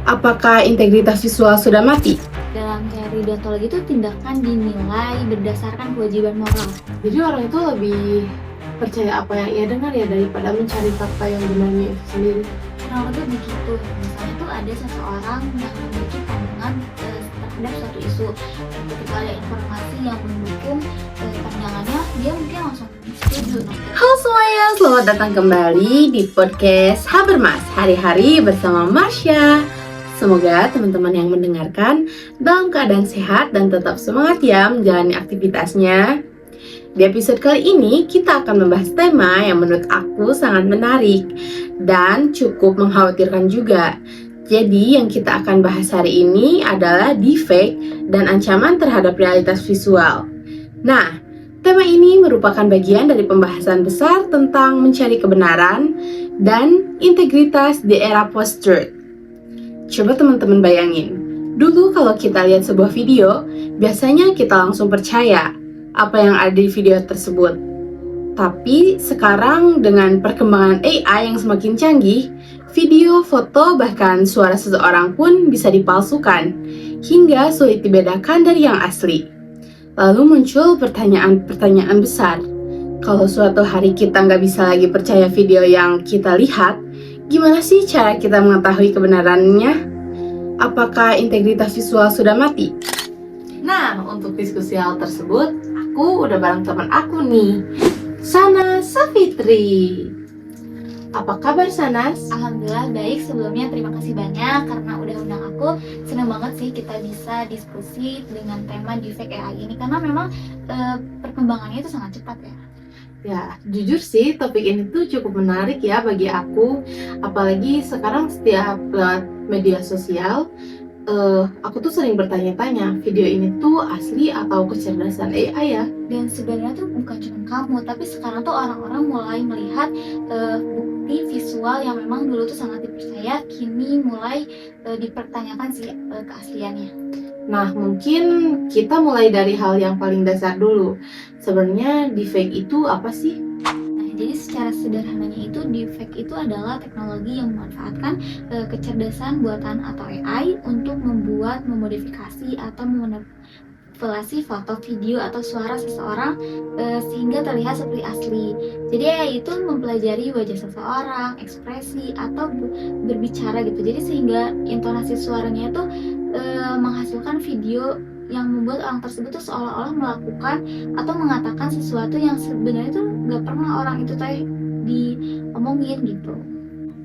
Apakah integritas visual sudah mati? Dalam teori deontologi itu tindakan dinilai berdasarkan kewajiban moral. Jadi orang itu lebih percaya apa yang ia dengar ya daripada mencari fakta yang benarnya itu sendiri. Kurang lebih begitu. Misalnya tuh ada seseorang yang memiliki pandangan terhadap suatu isu. Ketika ada informasi yang mendukung pandangannya, dia mungkin langsung setuju. Halo semuanya, selamat datang kembali di podcast Habermas Hari-hari bersama Marsha. Semoga teman-teman yang mendengarkan dalam keadaan sehat dan tetap semangat ya menjalani aktivitasnya. Di episode kali ini kita akan membahas tema yang menurut aku sangat menarik dan cukup mengkhawatirkan juga. Jadi yang kita akan bahas hari ini adalah deepfake dan ancaman terhadap realitas visual. Nah, tema ini merupakan bagian dari pembahasan besar tentang mencari kebenaran dan integritas di era post-truth. Coba teman-teman bayangin, dulu kalau kita lihat sebuah video, biasanya kita langsung percaya apa yang ada di video tersebut. Tapi sekarang dengan perkembangan AI yang semakin canggih, video, foto, bahkan suara seseorang pun bisa dipalsukan, hingga sulit dibedakan dari yang asli. Lalu muncul pertanyaan-pertanyaan besar. Kalau suatu hari kita nggak bisa lagi percaya video yang kita lihat, gimana sih cara kita mengetahui kebenarannya? Apakah integritas visual sudah mati? Nah, untuk diskusi hal tersebut, aku udah bareng teman aku nih, Sanas Safitri. Apa kabar Sanas? Alhamdulillah baik. Sebelumnya terima kasih banyak karena udah undang aku. Senang banget sih kita bisa diskusi dengan tema deepfake AI ini karena memang perkembangannya itu sangat cepat ya. Ya, jujur sih topik ini tuh cukup menarik ya bagi aku. Apalagi sekarang setiap lewat media sosial, aku tuh sering bertanya-tanya, video ini tuh asli atau kecerdasan AI ya? Dan sebenarnya tuh bukan cuma kamu, tapi sekarang tuh orang-orang mulai melihat bukti visual yang memang dulu tuh sangat dipercaya, kini mulai dipertanyakan sih keasliannya. Nah, mungkin kita mulai dari hal yang paling dasar dulu. Sebenarnya deepfake itu apa sih? Nah, jadi secara sederhananya itu deepfake itu adalah teknologi yang memanfaatkan kecerdasan buatan atau AI untuk membuat, memodifikasi atau memanipulasi foto, video atau suara seseorang sehingga terlihat seperti asli. Jadi AI itu mempelajari wajah seseorang, ekspresi atau berbicara gitu. Jadi sehingga intonasi suaranya itu menghasilkan video yang membuat orang tersebut tuh seolah-olah melakukan atau mengatakan sesuatu yang sebenarnya tuh nggak pernah orang itu teh diomongin gitu.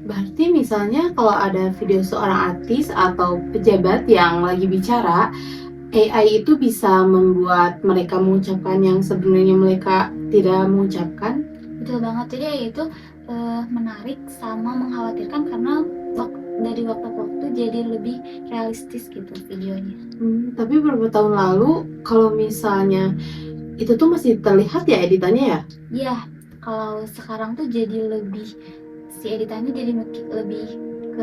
Berarti misalnya kalau ada video seorang artis atau pejabat yang lagi bicara, AI itu bisa membuat mereka mengucapkan yang sebenarnya mereka tidak mengucapkan. Betul banget. Jadi AI itu menarik sama mengkhawatirkan karena dari waktu ke waktu jadi lebih realistis gitu videonya. Tapi beberapa tahun lalu kalau misalnya itu tuh masih terlihat ya editannya ya? Iya, kalau sekarang tuh jadi lebih si editannya jadi lebih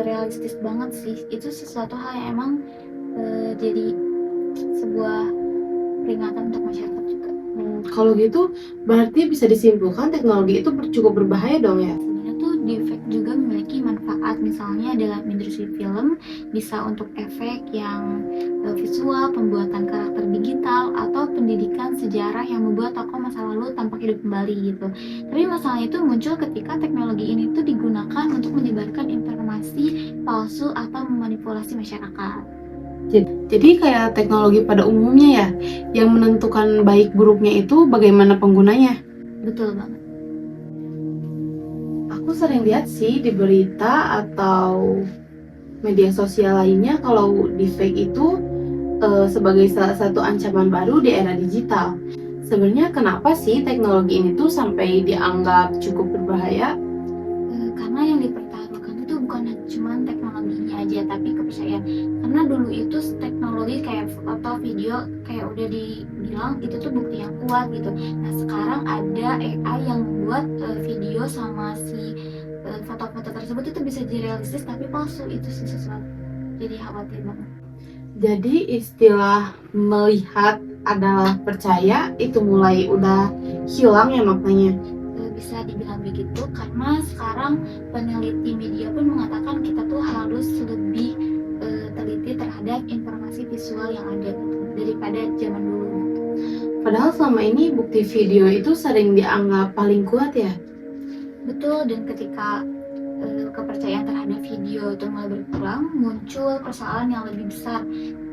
realistis banget sih. Itu sesuatu hal yang emang jadi sebuah peringatan untuk masyarakat juga. Kalau gitu berarti bisa disimpulkan teknologi itu cukup berbahaya dong ya? Sebenarnya tuh deepfake juga memiliki manfaat, misalnya dalam industri film bisa untuk efek yang visual, pembuatan karakter digital, atau pendidikan sejarah yang membuat tokoh masa lalu tampak hidup kembali gitu. Tapi masalahnya itu muncul ketika teknologi ini tuh digunakan untuk menyebarkan informasi palsu atau memanipulasi masyarakat. Jadi kayak teknologi pada umumnya ya, yang menentukan baik buruknya itu bagaimana penggunanya. Betul banget. Aku sering lihat sih di berita atau media sosial lainnya kalau deepfake itu sebagai salah satu ancaman baru di era digital. Sebenarnya kenapa sih teknologi ini tuh sampai dianggap cukup berbahaya? Karena yang dipertaruhkan itu bukan cuma teknologinya aja, tapi kepercayaan. Karena dulu itu teknologi kayak foto, video kayak udah dibilang itu tuh bukti yang kuat gitu. Nah sekarang ada AI yang membuat video sama si foto-foto tersebut itu bisa jadi realistis tapi palsu. Itu sih sesuatu jadi khawatir banget. Jadi istilah melihat adalah percaya itu mulai udah hilang ya maknanya. Bisa dibilang begitu karena sekarang peneliti media pun mengatakan kita tuh harus lebih visual yang ada gitu, daripada zaman dulu. Padahal selama ini bukti video itu sering dianggap paling kuat ya. Betul, dan ketika kepercayaan terhadap video itu mulai berkurang, muncul persoalan yang lebih besar,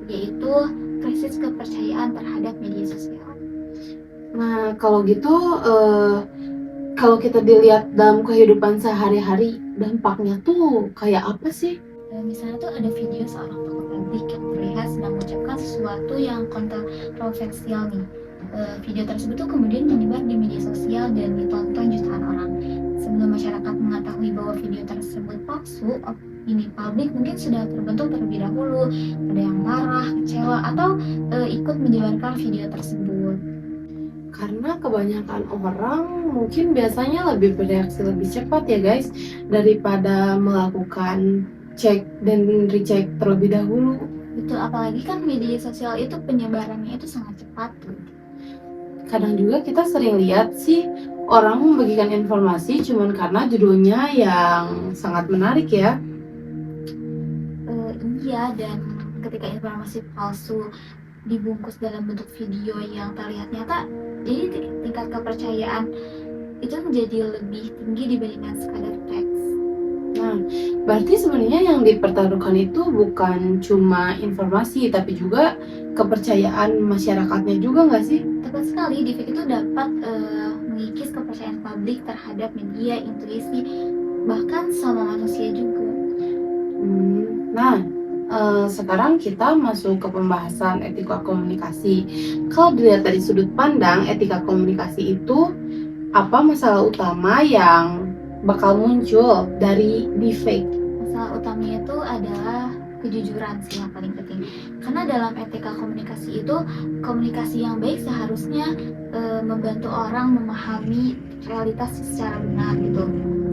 yaitu krisis kepercayaan terhadap media sosial. Nah, kalau gitu, kalau kita dilihat dalam kehidupan sehari-hari, dampaknya tuh kayak apa sih? Misalnya tuh ada video seorang tokoh publik yang terlihat sedang mengucapkan sesuatu yang kontroversial nih. Video tersebut tuh kemudian menyebar di media sosial dan ditonton jutaan orang. Sebelum masyarakat mengetahui bahwa video tersebut palsu, opini publik mungkin sudah terbentuk terlebih dahulu. Ada yang marah, kecewa, atau ikut menyebarkan video tersebut. Karena kebanyakan orang mungkin biasanya lebih bereaksi lebih cepat ya guys, daripada melakukan cek dan recheck terlebih dahulu. Betul, apalagi kan media sosial itu penyebarannya itu sangat cepat. Kadang juga kita sering lihat sih orang membagikan informasi cuman karena judulnya yang sangat menarik ya. Iya, dan ketika informasi palsu dibungkus dalam bentuk video yang terlihat nyata, jadi tingkat kepercayaan itu menjadi lebih tinggi dibandingkan sekadar teks. Nah, berarti sebenarnya yang dipertaruhkan itu bukan cuma informasi tapi juga kepercayaan masyarakatnya juga nggak sih? Tepat sekali, deepfake itu dapat mengikis kepercayaan publik terhadap media, intuisi, bahkan sama manusia juga. Nah, sekarang kita masuk ke pembahasan etika komunikasi. Kalau dilihat dari sudut pandang etika komunikasi itu, apa masalah utama yang bakal muncul dari deepfake? Masalah utamanya itu adalah kejujuran sih yang paling penting. Karena dalam etika komunikasi itu, komunikasi yang baik seharusnya membantu orang memahami realitas secara benar gitu.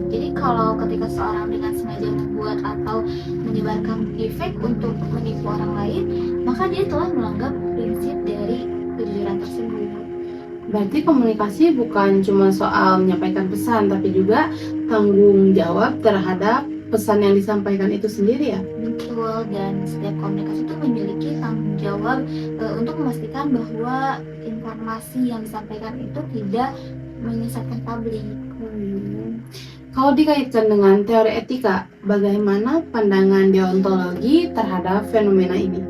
Jadi kalau ketika seorang dengan sengaja membuat atau menyebarkan deepfake untuk menipu orang lain, maka dia telah melanggar prinsip dari kejujuran tersebut. Berarti komunikasi bukan cuma soal menyampaikan pesan, tapi juga tanggung jawab terhadap pesan yang disampaikan itu sendiri ya? Betul, dan setiap komunikasi itu memiliki tanggung jawab untuk memastikan bahwa informasi yang disampaikan itu tidak menyesatkan publik. Kalau dikaitkan dengan teori etika, bagaimana pandangan deontologi terhadap fenomena ini?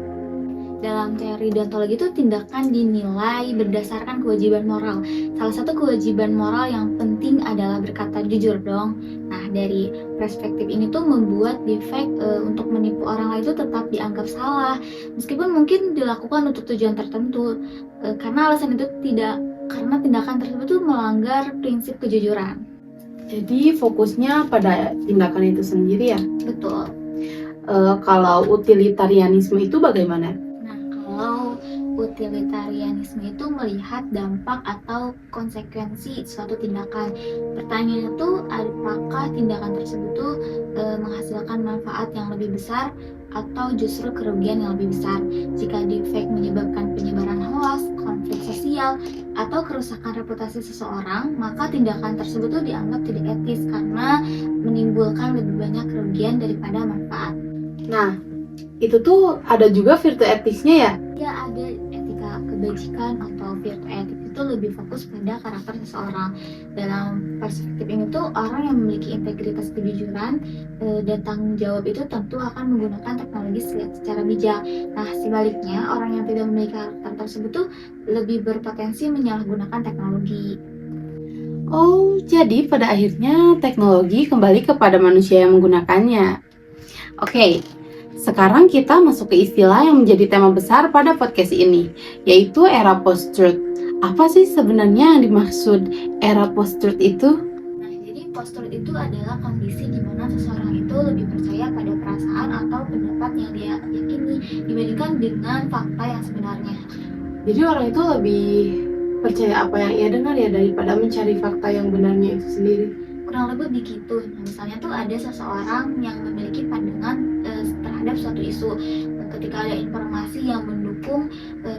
Dalam teori deontologi itu tindakan dinilai berdasarkan kewajiban moral. Salah satu kewajiban moral yang penting adalah berkata jujur dong. Nah, dari perspektif ini tuh membuat deepfake untuk menipu orang lain itu tetap dianggap salah, meskipun mungkin dilakukan untuk tujuan tertentu. Karena alasan itu karena tindakan tersebut tuh melanggar prinsip kejujuran. Jadi fokusnya pada tindakan itu sendiri ya? Betul. Kalau utilitarianisme itu bagaimana? Nah, kalau utilitarianisme itu melihat dampak atau konsekuensi suatu tindakan. Pertanyaannya tuh, apakah tindakan tersebut tuh menghasilkan manfaat yang lebih besar atau justru kerugian yang lebih besar? Jika deepfake menyebabkan penyebaran hoax, konflik sosial, atau kerusakan reputasi seseorang, maka tindakan tersebut tuh dianggap tidak etis karena menimbulkan lebih banyak kerugian daripada manfaat. Nah, itu tuh ada juga virtu etisnya ya? Ya, ada etika kebajikan atau virtu etik itu lebih fokus pada karakter seseorang. Dalam perspektif ini tuh orang yang memiliki integritas kejujuran dan tanggung jawab itu tentu akan menggunakan teknologi secara bijak. Nah, sebaliknya orang yang tidak memiliki karakter tersebut tuh lebih berpotensi menyalahgunakan teknologi. Oh, jadi pada akhirnya teknologi kembali kepada manusia yang menggunakannya. Oke. Sekarang kita masuk ke istilah yang menjadi tema besar pada podcast ini, yaitu era post-truth. Apa sih sebenarnya yang dimaksud era post-truth itu? Nah, jadi post-truth itu adalah kondisi di mana seseorang itu lebih percaya pada perasaan atau pendapat yang dia yakini dibandingkan dengan fakta yang sebenarnya. Jadi orang itu lebih percaya apa yang ia dengar ya daripada mencari fakta yang benarnya itu sendiri. Kurang lebih begitu. Nah, misalnya tuh ada seseorang yang memiliki pandangan terhadap suatu isu. Ketika ada informasi yang mendukung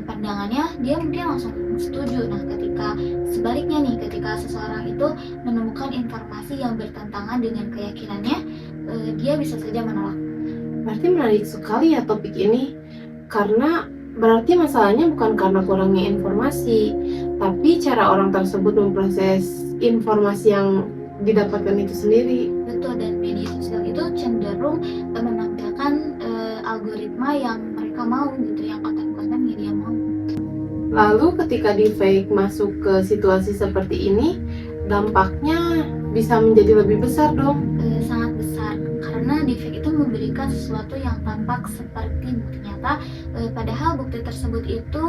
pandangannya, dia mungkin langsung setuju. Nah, sebaliknya nih, ketika seseorang itu menemukan informasi yang bertentangan dengan keyakinannya, dia bisa saja menolak. Berarti menarik sekali ya topik ini, karena Berarti masalahnya bukan karena kurangnya informasi, tapi cara orang tersebut memproses informasi yang didapatkan itu sendiri. Betul, dan media sosial itu cenderung menampilkan algoritma yang mereka mau gitu, yang konten-konten yang dia mau. Lalu ketika deepfake masuk ke situasi seperti ini, dampaknya bisa menjadi lebih besar dong. Sangat besar, karena deepfake itu memberikan sesuatu yang tampak seperti bukti nyata, padahal bukti tersebut itu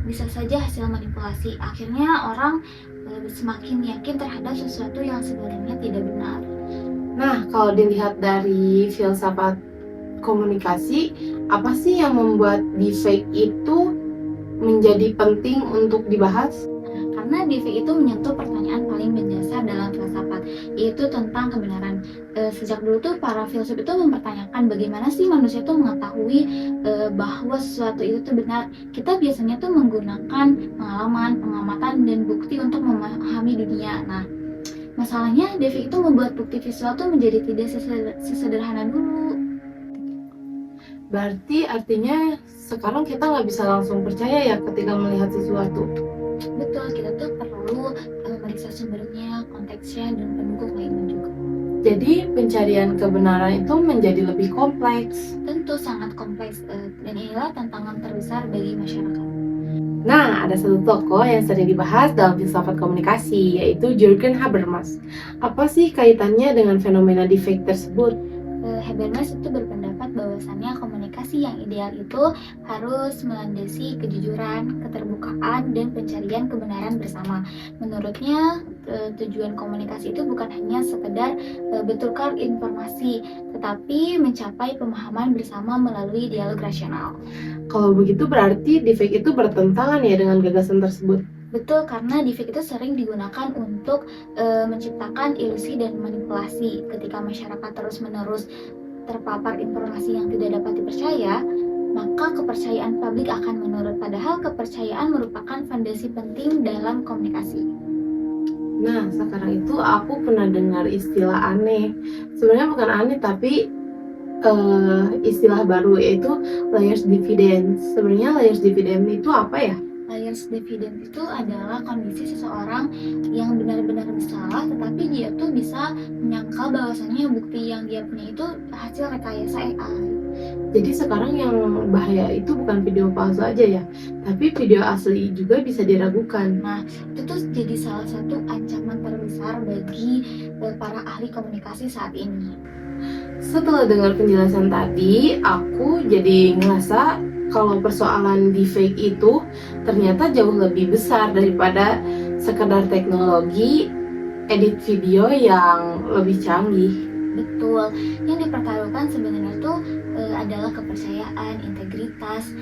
bisa saja hasil manipulasi. Akhirnya orang semakin yakin terhadap sesuatu yang sebenarnya tidak benar. Nah, kalau dilihat dari filsafat komunikasi, apa sih yang membuat deepfake itu menjadi penting untuk dibahas? Karena deepfake itu menyentuh pertanyaan paling mendasar dalam filsafat, yaitu tentang kebenaran. Sejak dulu tuh para filsuf itu mempertanyakan bagaimana sih manusia tuh mengetahui bahwa sesuatu itu tuh benar. Kita biasanya tuh menggunakan pengalaman, pengamatan, dan bukti untuk memahami dunia. Nah, masalahnya deepfake itu membuat bukti visual tuh menjadi tidak sesederhana dulu. Berarti artinya sekarang kita nggak bisa langsung percaya ya ketika melihat sesuatu. Betul, kita tuh perlu meriksa sumbernya, konteksnya, dan pendukung lainnya juga. Jadi pencarian kebenaran itu menjadi lebih kompleks. Tentu sangat kompleks, dan inilah tantangan terbesar bagi masyarakat. Nah, ada satu tokoh yang sering dibahas dalam filsafat komunikasi, yaitu Jürgen Habermas. Apa sih kaitannya dengan fenomena deepfake tersebut? Habermas itu berpendapat bahwasannya komunikasi yang ideal itu harus melandasi kejujuran, keterbukaan, dan pencarian kebenaran bersama. Menurutnya, tujuan komunikasi itu bukan hanya sekedar bertukar informasi, tetapi mencapai pemahaman bersama melalui dialog rasional. Kalau begitu berarti deepfake itu bertentangan ya dengan gagasan tersebut. Betul, karena deepfake itu sering digunakan untuk menciptakan ilusi dan manipulasi. Ketika masyarakat terus-menerus terpapar informasi yang tidak dapat dipercaya, maka kepercayaan publik akan menurun. Padahal kepercayaan merupakan fondasi penting dalam komunikasi. Nah, sekarang itu aku pernah dengar istilah aneh. Sebenarnya bukan aneh, tapi istilah baru, yaitu layers dividends. Sebenarnya layers dividend itu apa ya? Layers dividend itu adalah kondisi seseorang yang benar-benar bersalah, tetapi dia tuh bisa menyangkal bahwasannya bukti yang dia punya itu hasil rekayasa AI. Jadi sekarang yang bahaya itu bukan video palsu aja ya, tapi video asli juga bisa diragukan. Nah, itu tuh jadi salah satu ancaman terbesar bagi para ahli komunikasi saat ini. Setelah dengar penjelasan tadi, aku jadi ngerasa kalau persoalan deepfake itu ternyata jauh lebih besar daripada sekedar teknologi edit video yang lebih canggih. Betul, yang dipertaruhkan sebenarnya tuh adalah kepercayaan, integritas,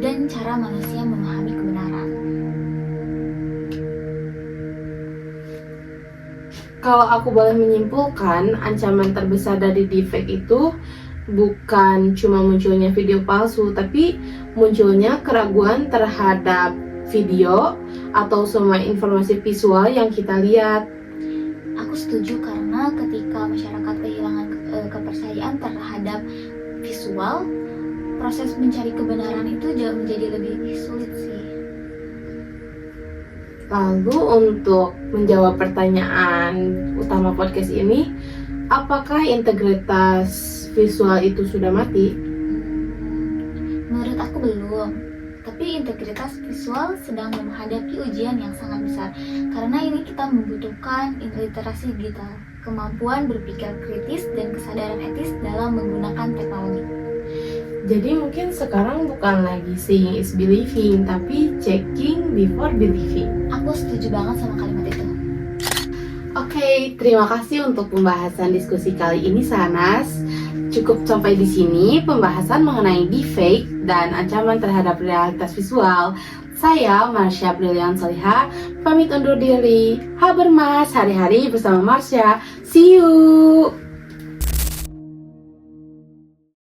dan cara manusia memahami kebenaran. Kalau aku boleh menyimpulkan, ancaman terbesar dari deepfake itu bukan cuma munculnya video palsu, tapi munculnya keraguan terhadap video atau semua informasi visual yang kita lihat. Aku setuju, karena ketika masyarakat kehilangan kepercayaan terhadap visual, proses mencari kebenaran itu jauh menjadi lebih sulit sih. Lalu untuk menjawab pertanyaan utama podcast ini, apakah integritas visual itu sudah mati? Menurut aku belum, tapi integritas visual sedang menghadapi ujian yang sangat besar. Karena ini kita membutuhkan literasi digital, kemampuan berpikir kritis, dan kesadaran etis dalam menggunakan teknologi. Jadi mungkin sekarang bukan lagi seeing is believing, tapi checking before believing. Aku setuju banget sama kalimat itu. Oke, terima kasih untuk pembahasan diskusi kali ini, Sanas. Cukup sampai di sini pembahasan mengenai deepfake dan ancaman terhadap realitas visual. Saya Marsha Brilian Soliha, pamit undur diri. Habermas hari-hari bersama Marsha. See you.